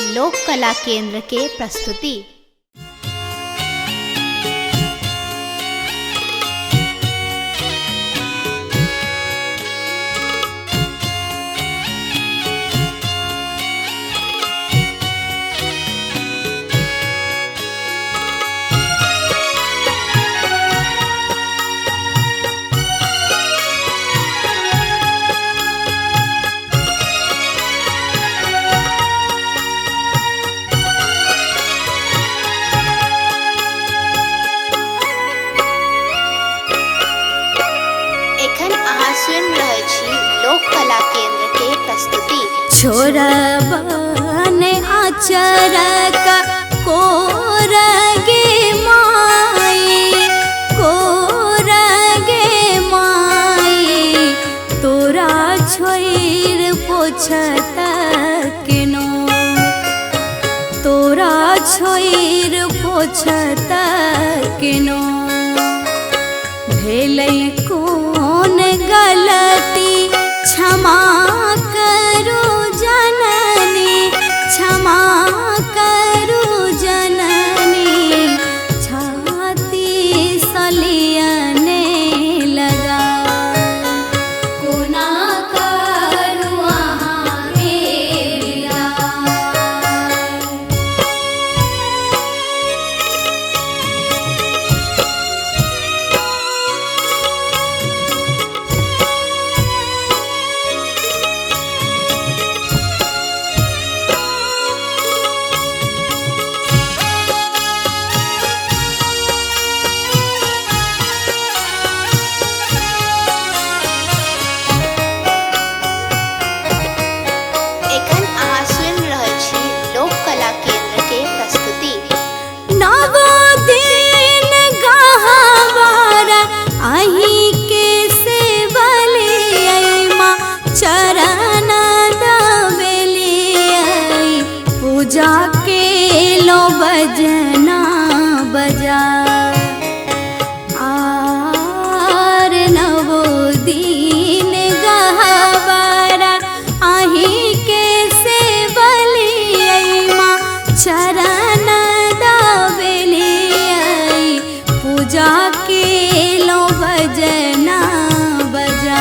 लोक कला केंद्र के प्रस्तुति। लोक कला केंद्र के प्रस्तुति। छोरबन आचर का कोरगे माई, कोरगे माई, तोरा छोइर पोछत केनो, तोरा छोइर पोछत केनो। भेलै कौन गलती क्षमा करो जननी, क्षमा करो जननी, छाती सलियने लगा। कोना करू अहाँ के विदा। जाके लो बजना बजा आर नवो दिन गहवारा आही के से बलियै माँ चरण दाबेलियै। पूजा के लो बजना बजा।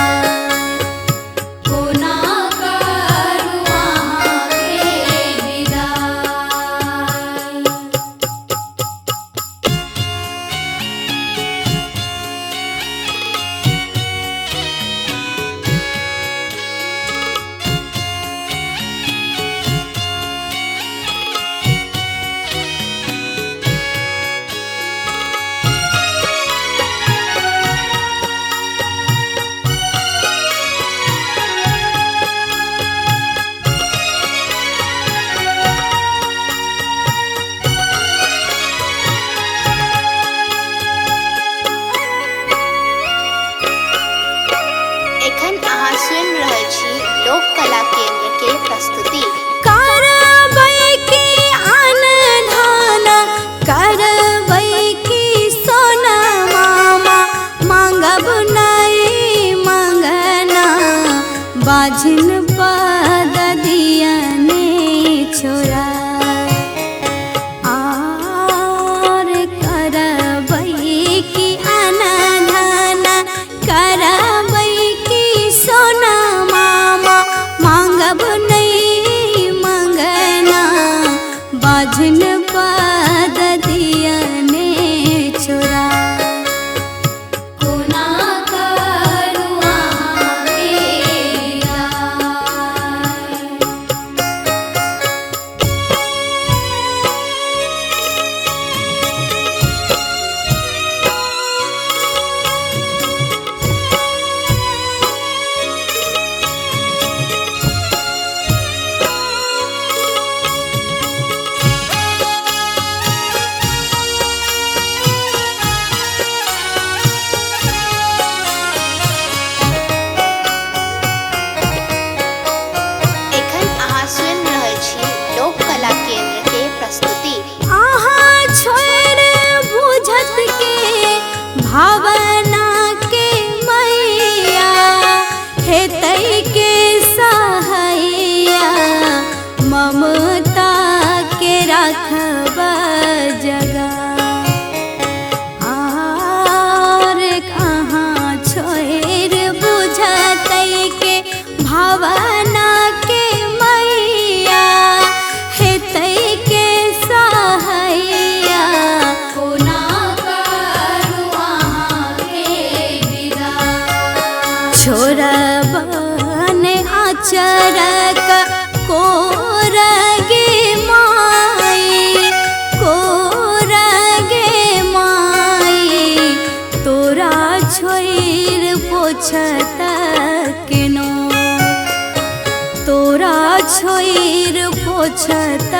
छोइर पोछत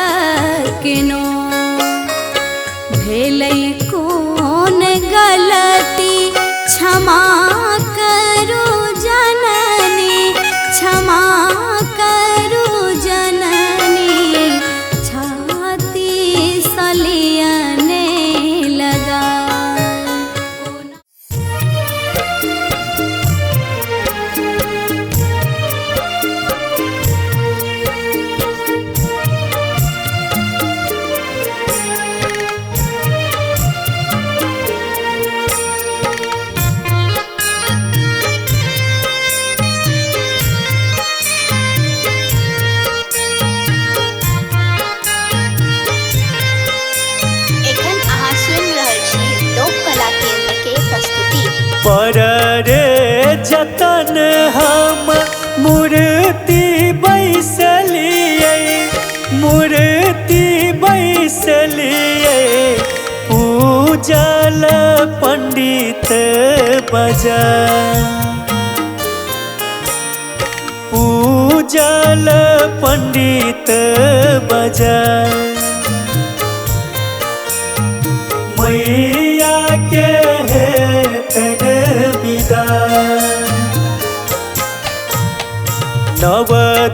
केनो भेलै कोन गलती क्षमा करू जननी क्षमा करू जननी छाती सलियने लगा पर रे जतन हम मूर्ति बैसलिए मूर्ति बैसलिए पूजल पंडित बजा पूजल पंडित बजा मैया के नव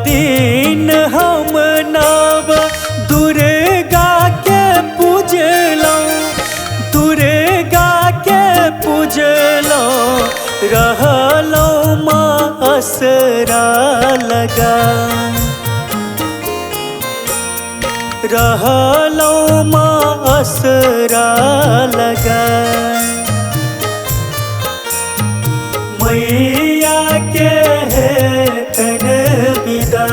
दिन हम नव दुर्गा के पूजलौं दुर्गा के पूजलौं रहलौं माँ असरा लगा रहलौं माँ असरा लगा मैया के तन विदा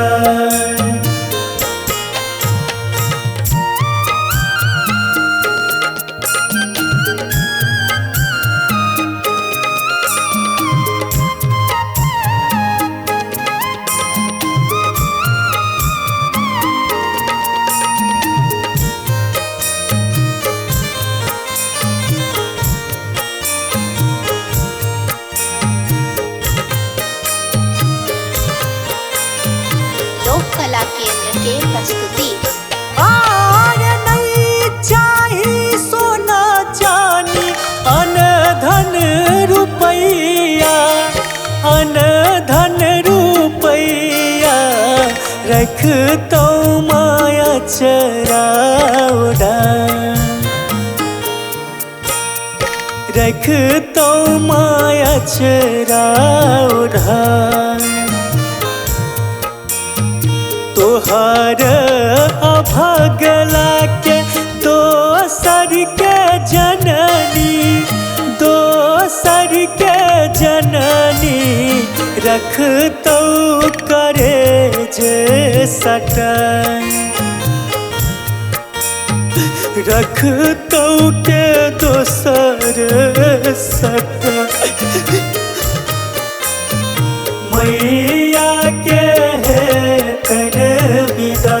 कला केंद्र के प्रस्तुति। नहीं चाहिए सोना चांदी अन धन रुपैया अन धन रुपैया रख तो माया चराउडा रख तो माया चराउडा तोहर अभगला के दोसर के जननी दोसर के जननी रख तो करे जे सटन रख तो के दोसर सटन मैया के कर विदा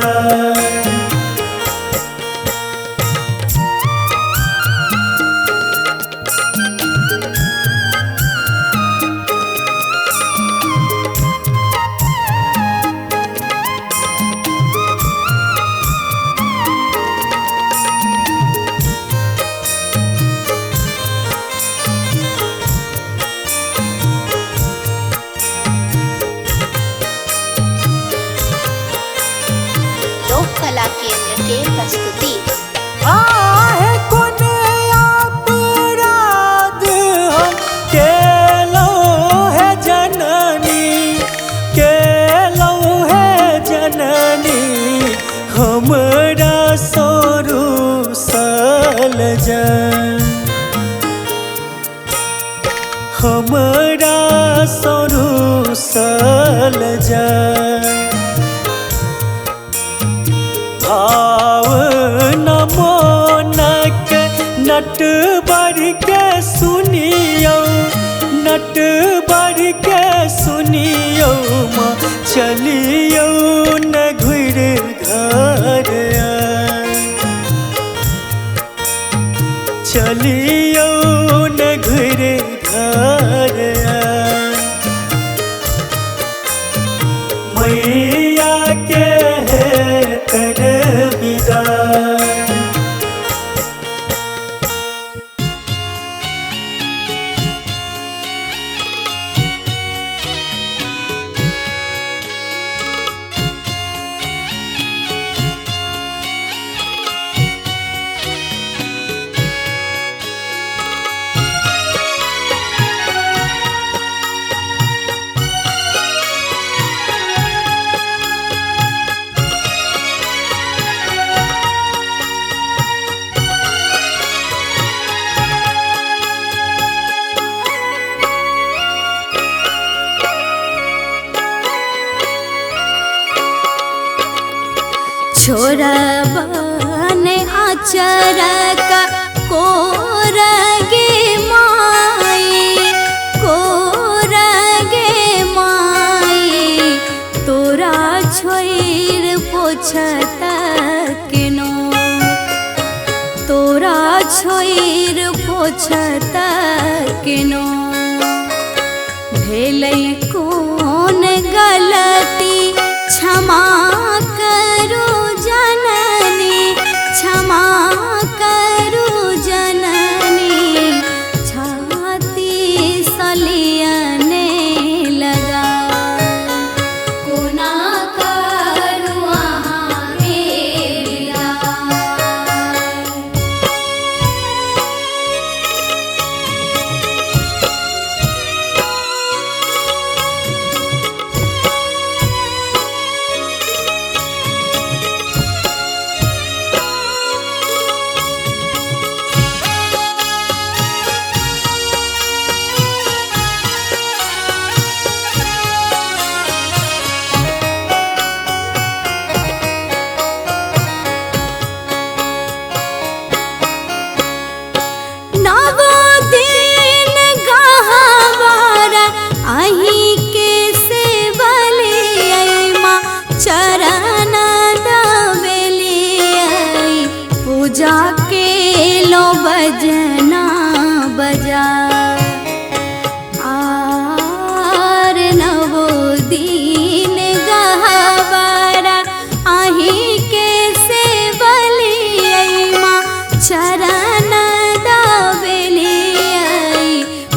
कला केंद्र के प्रस्तुति। आहे कोन अपराध हम केलौ है जननी केलौ है जननी हमरा सोरू सल जन हमरा सोरू सल जन भाव नमोनक नट बढ़ के सुनियो नट बढ़ के सुनियो माँ चलियो न घुर घर चलियो न घुर घर मैया के छोरबन आचरक कोरगे माई तोरा छोइर पोछत केनो तोरा छोइर पोछत केनो भेलै कोन गलती क्षमा करू जननी क्षमा करू जननी छाती सलियने लगा कोना करू अहाँ मेरा जाके लो बजना बजा आर नवो दिन गहवारा आही के से बलिया चरण दबेलिया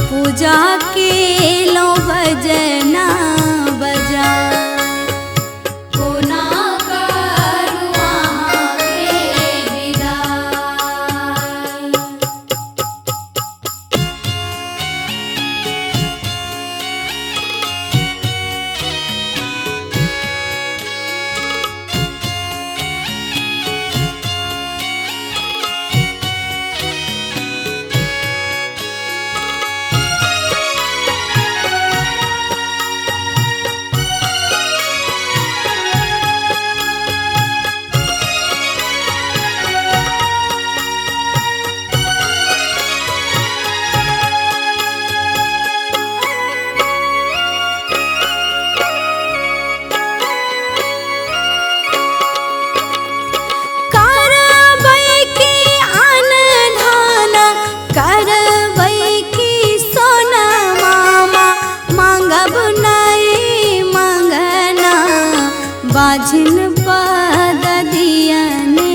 पूजा के लो बजना बजा बाझिन पद दियने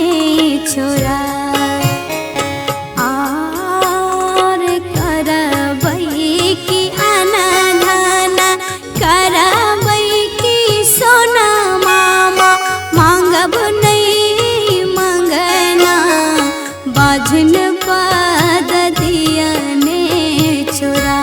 छोरा आर करबै की अनधन करबै की सोना मामा मांगब नहीं मंगना बाझिन पद दियने छोरा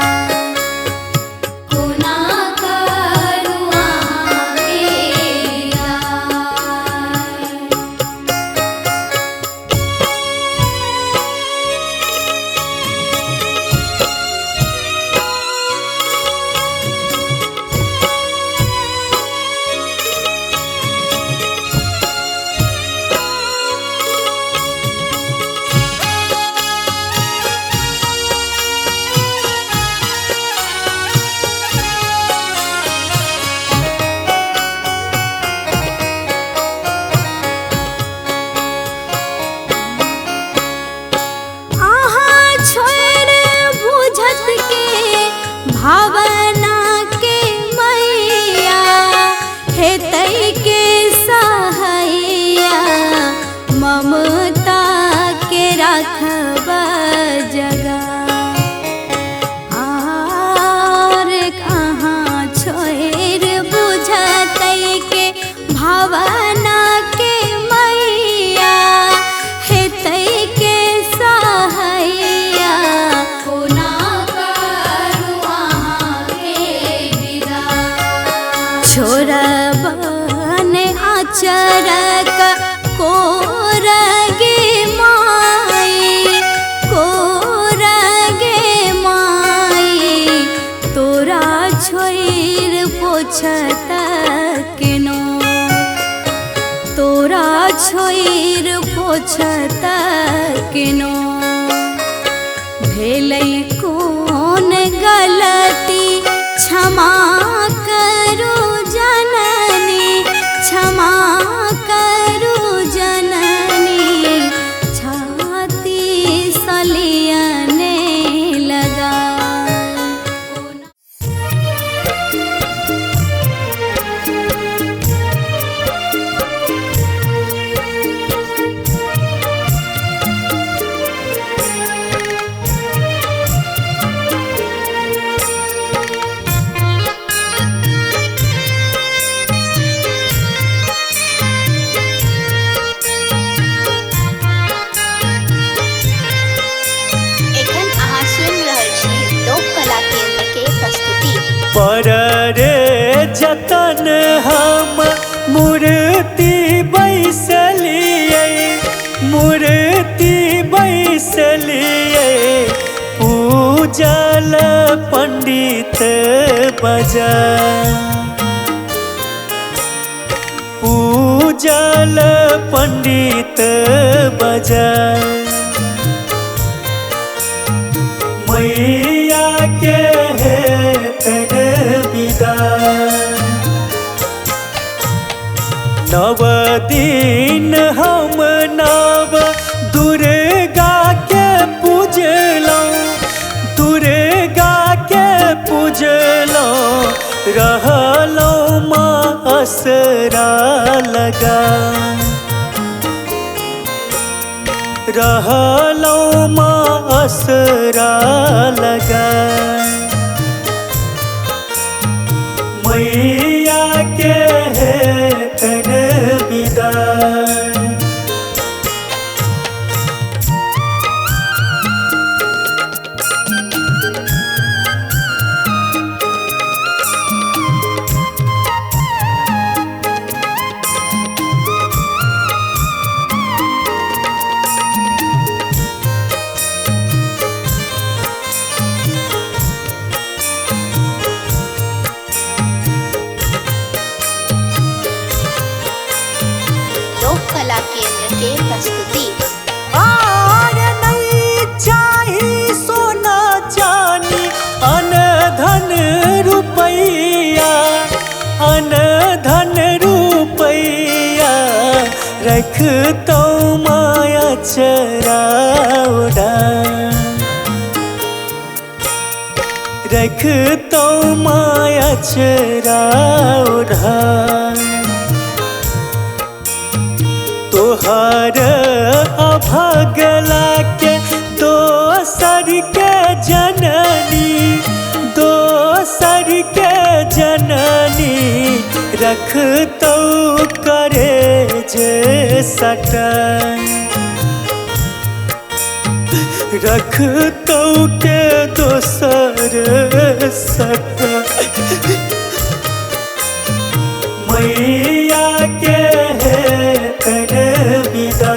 भावना के मैया हेतै के सहैया ममता के रखब जगा आर कहाँ छोड़ बुझतै के भावना के मैया हेतै के सहैया छोरबन आचरक कोरगे माई तोरा छोइर पोछत केनो तोरा छोइर पोछत किनो भेलै कोन गलती क्षमा करू जननी क्षमा करू जननी छाती सलियने लगा एखन अहाँ सुनि रहल छी लोक कला केंद्र के प्रस्तुति। पर रे जतन हम मूर्ति बैसलिए मूर्ति बैसलिए पूजल पंडित बजा पूजल पंडित बजा मैया के हेतन विदा नव दिन हम नव दुर्गा के पूजलौं दुर्गा के पूजलौं रहलौं माँ असरा लगा रहलौं माँ असरा लगा मैया के हेतन विदा लोक कला केंद्र के प्रस्तुति। आर नहीं चाही सोना चानी अन धन रुपैया अन धन रुपैया रख तो माया चराउडा रख तो माया चराउडा तोहर अभगला के दोसर के जननी दोसर के जननी रख तो करे जे सटन रख तो के दोसर सटन मैया के हेतन विदा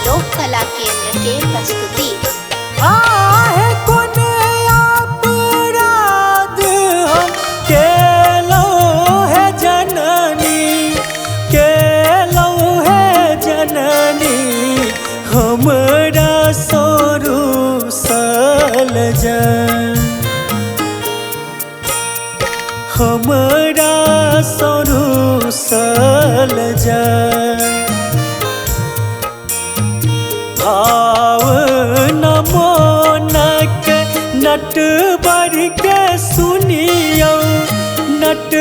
लोक कला केंद्र के प्रस्तुति। आहे कोन अपराध हम केलौं है जननी केलौं है जननी हमरा सोरू सल जन हमरा सोरू सल जन भाव नमोनक नट बर के सुनियो नट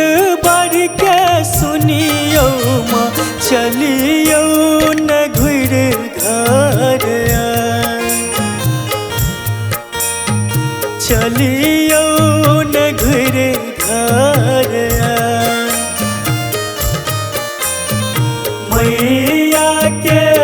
बर के सुनियो माँ चलियो न घुर घर चलियो न घुर घर मैया के